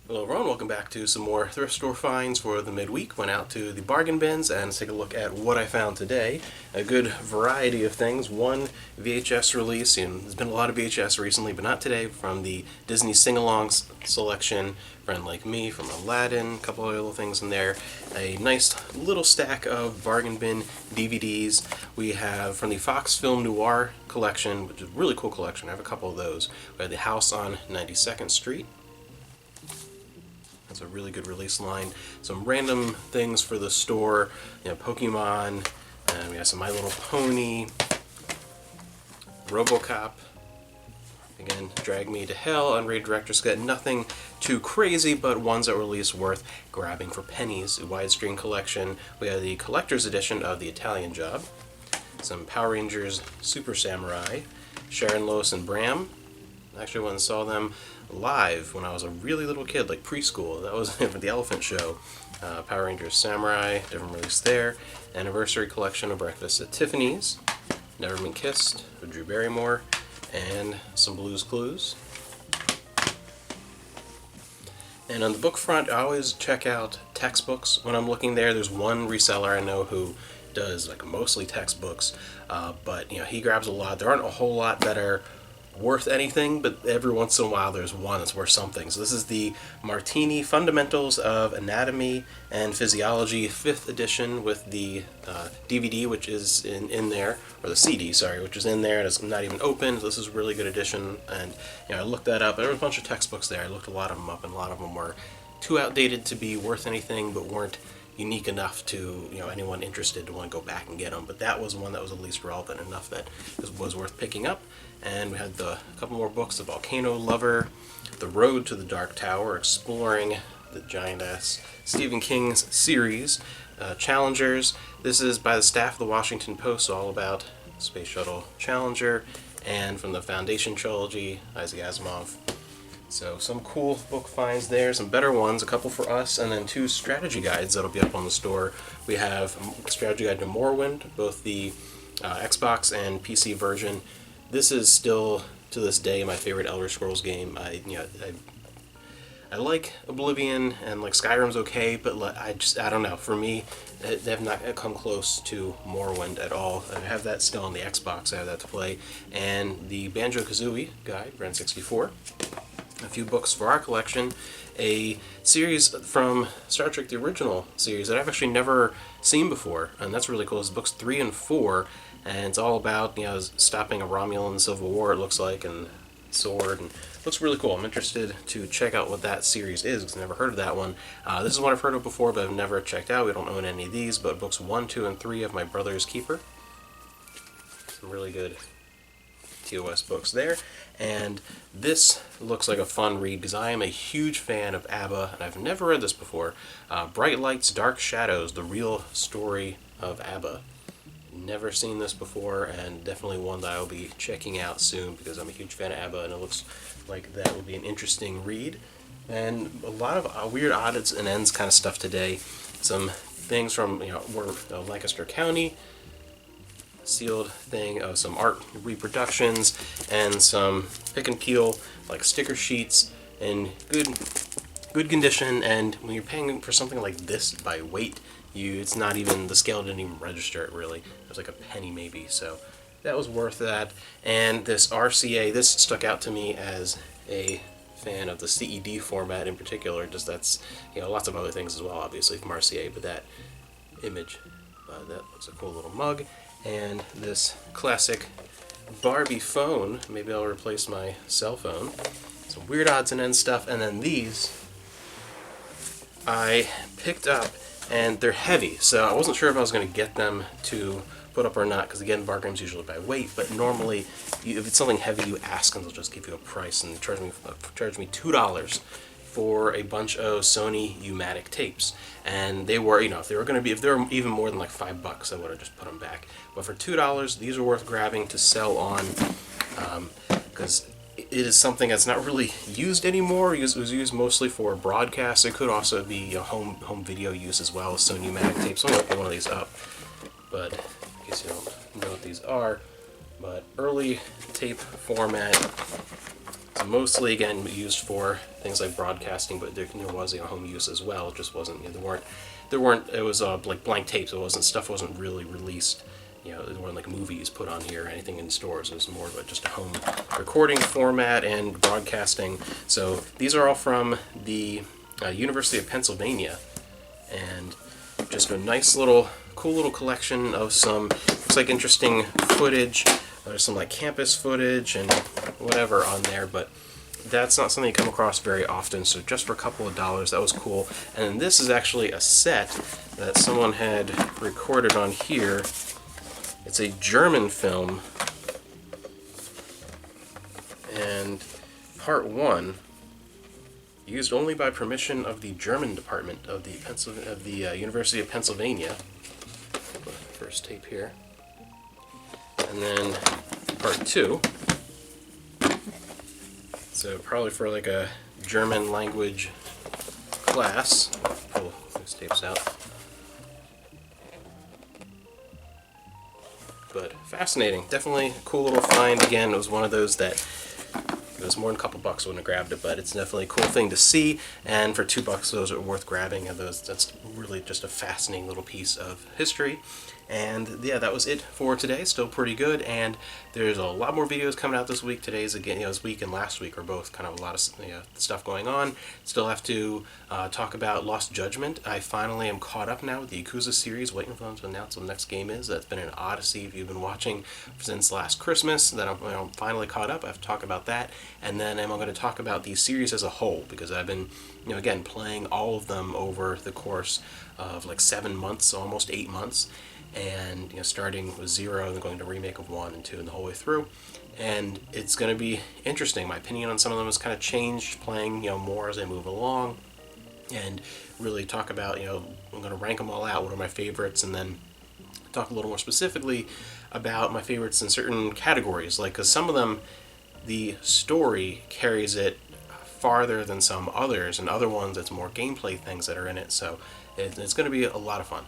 Hello everyone, welcome back to some more thrift store finds for the midweek. Went out to the bargain bins and let's take a look at what I found today. A good variety of things. One VHS release, and there's been a lot of VHS recently, but not today, from the Disney Sing-Alongs selection, Friend Like Me, from Aladdin, a couple of little things in there. A nice little stack of bargain bin DVDs. We have from the Fox Film Noir collection, which is a really cool collection. I have a couple of those. We have The House on 92nd Street. That's a really good release line. Some random things for the store, Pokemon, and we have some My Little Pony, RoboCop, again, Drag Me to Hell, Unrated Director's Cut. Nothing too crazy, but ones that were at least worth grabbing for pennies. A widescreen collection. We have the collector's edition of The Italian Job, some Power Rangers Super Samurai, Sharon, Lois, and Bram. Actually, went and saw them live when I was a really little kid, like preschool. That was for the Elephant Show. Power Rangers Samurai, different release there. Anniversary collection of Breakfast at Tiffany's. Never Been Kissed with Drew Barrymore. And some Blue's Clues. And on the book front, I always check out textbooks when I'm looking there. There's one reseller I know who does like mostly textbooks, but he grabs a lot. There aren't a whole lot that are worth anything, but every once in a while there's one that's worth something. So this is the Martini Fundamentals of Anatomy and Physiology 5th edition with the DVD, which is in there, or the CD, sorry, which is in there, and it's not even open. So this is a really good edition, and I looked that up. There was a bunch of textbooks there. I looked a lot of them up, and a lot of them were too outdated to be worth anything, but weren't unique enough to anyone interested to want to go back and get them. But that was one that was at least relevant enough that was worth picking up. And we had a couple more books: The Volcano Lover, The Road to the Dark Tower, exploring the giant-ass Stephen King's series, Challengers. This is by the staff of the Washington Post, so all about Space Shuttle Challenger, and from the Foundation trilogy, Isaac Asimov. So some cool book finds there, some better ones, a couple for us, and then 2 strategy guides that'll be up on the store. We have a strategy guide to Morrowind, both the Xbox and PC version. This is still, to this day, my favorite Elder Scrolls game. I like Oblivion, and like Skyrim's okay, but I don't know. For me, they have not come close to Morrowind at all. I have that still on the Xbox. I have that to play, and the Banjo-Kazooie guide for N64. A few books for our collection, a series from Star Trek, the original series, that I've actually never seen before, and that's really cool. It's books 3 and 4, and it's all about stopping a Romulan civil war, it looks like, and sword, and it looks really cool. I'm interested to check out what that series is, because I've never heard of that one. This is one I've heard of before, but I've never checked out. We don't own any of these, but books 1, 2, and 3 of My Brother's Keeper. Some really good TOS books there. And this looks like a fun read because I am a huge fan of ABBA, and I've never read this before. Bright Lights, Dark Shadows, the real story of ABBA. Never seen this before, and definitely one that I'll be checking out soon because I'm a huge fan of ABBA, and it looks like that will be an interesting read. And a lot of weird odds and ends kind of stuff today. Some things from Lancaster County, sealed thing of some art reproductions, and some pick and peel like sticker sheets in good condition. And when you're paying for something like this by weight, it's not even, the scale didn't even register it really. It was like a penny maybe, so that was worth that. And this RCA, this stuck out to me as a fan of the CED format in particular. Just that's lots of other things as well, obviously from RCA, but that image, that looks a cool little mug. And this classic Barbie phone. Maybe I'll replace my cell phone. Some weird odds and ends stuff. And then these I picked up, and they're heavy, so I wasn't sure if I was going to get them to put up or not, because again, bargains usually by weight, but normally if it's something heavy you ask and they'll just give you a price, and they charge me $2 for a bunch of Sony U-matic tapes. And they were, if they were even more than like $5, I would have just put them back. But for $2, these are worth grabbing to sell on, because it is something that's not really used anymore. It was used mostly for broadcast. It could also be home video use as well as Sony U-matic tapes. I'm going to open one of these up, but in case you don't know what these are. But early tape format. mostly again used for things like broadcasting, but there was home use as well. It just wasn't, there weren't it was like blank tapes. Stuff wasn't really released. There weren't like movies put on here or anything in stores. It was more of just a home recording format and broadcasting. So these are all from the University of Pennsylvania, and just a nice little, cool little collection of some, looks like interesting footage. There's some like campus footage and whatever on there, but that's not something you come across very often, so just for a couple of dollars, that was cool. And then this is actually a set that someone had recorded on here. It's a German film, and part 1, used only by permission of the German department of the University of Pennsylvania. First tape here. And then part 2. So probably for like a German language class. Pull these tapes out. But fascinating. Definitely a cool little find. Again, it was one of those that it was more than a couple bucks, I wouldn't have grabbed it, but it's definitely a cool thing to see, and for $2 those are worth grabbing, and that's really just a fascinating little piece of history. And yeah, that was it for today. Still pretty good, and there's a lot more videos coming out this week. Today's again, this week and last week are both kind of a lot of stuff going on. Still have to talk about Lost Judgment. I finally am caught up now with the Yakuza series, waiting for them to announce what the next game is. That's been an odyssey if you've been watching since last Christmas. Then I'm finally caught up. I have to talk about that, and then I'm going to talk about the series as a whole, because I've been, again, playing all of them over the course of like 7 months, almost 8 months. And starting with 0 and then going to remake of 1 and 2 and the whole way through, and it's going to be interesting. My opinion on some of them has kind of changed, playing more as I move along, and really talk about I'm going to rank them all out. What are my favorites, and then talk a little more specifically about my favorites in certain categories, like, because some of them the story carries it farther than some others, and other ones it's more gameplay things that are in it. So it's going to be a lot of fun.